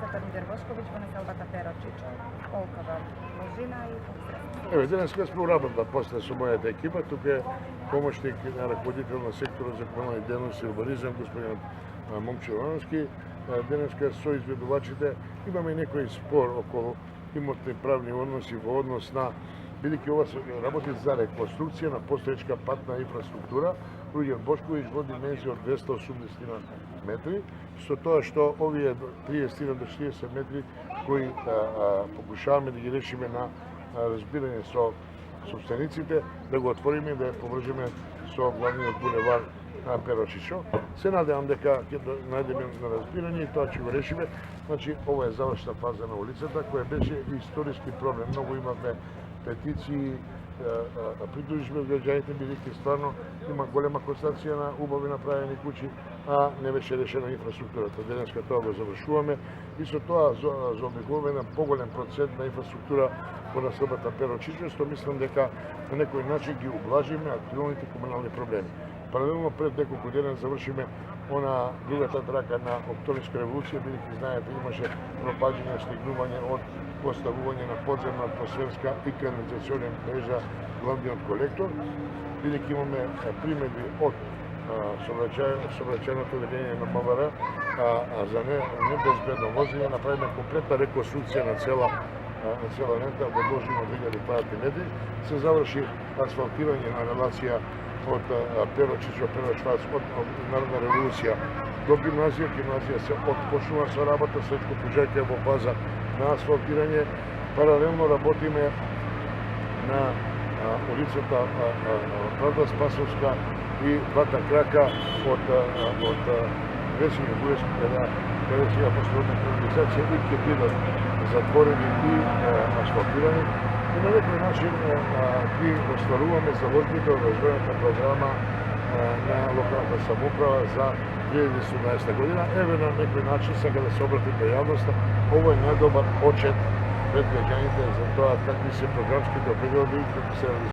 улицата Лидер Бошковиќ во населбата Перочич. Колка вам можина и колку Еве, денеска сме уработна после со мојата екипа. Тука е помошник на раководител на секторот за комунални дејности и урбанизам, господин Момчил Ивановски. Денеска со изведувачите имаме некој спор околу имотни правни односи во однос на, бидејќи ова се работи за реконструкција на постоечка патна инфраструктура, Лидер Бошковиќ во димензија од 280 метри, со тоа што овие 30 до 40 метри кои покушаваме да ги решиме на разбирање со собствениците, да го отвориме и да ја поврземе со главниот булевар на Перочичо. Се надевам дека ќе најдеме на разбирање и тоа ќе го решиме. Значи, ова е завршна фаза на улицата, која беше историски проблем. Многу имавме петиции, придужби од граѓаните, бидејќи стварно има голема констатација на убави направени куќи, а не беше решена инфраструктурата. Денеска тоа го завршуваме и со тоа заобиколуваме на поголем процент на инфраструктура во населбата Перочичо, што мислам дека на некој начин ги ублажиме актуелните комунални проблеми. Паралелно пред неколку дена завршиме она другата трака на Октомврска револуција, бидејќи знаете имаше пропаѓање, стигнување од поставување на подземна атмосферска и канализационна мрежа главниот колектор, бидејќи имаме примедби од сообраќајното одделение на МВР за небезбедно возење, направиме комплетна реконструкција на цела лента во должина 2000 квадратни метри, се заврши асфалтирање на релација од Перочичо, Перочвац, од Народна револуција до гимназија. Гимназија се отпочнува со работа, след поджаќа во фаза на асфалтирање. Паралелно работиме на улицата Правда Спасовска и двата крака од Весиње Буевски, каде сега последна канализација и ќе бидат затворени и асфалтирани. И на некој начин ги остваруваме заложбите од развојната програма на локалната самоуправа за 2017 година. Еве на некој начин сега да се обрати до јавноста. Ово е најдобар очет пред граѓаните за тоа какви се програмските определби, како се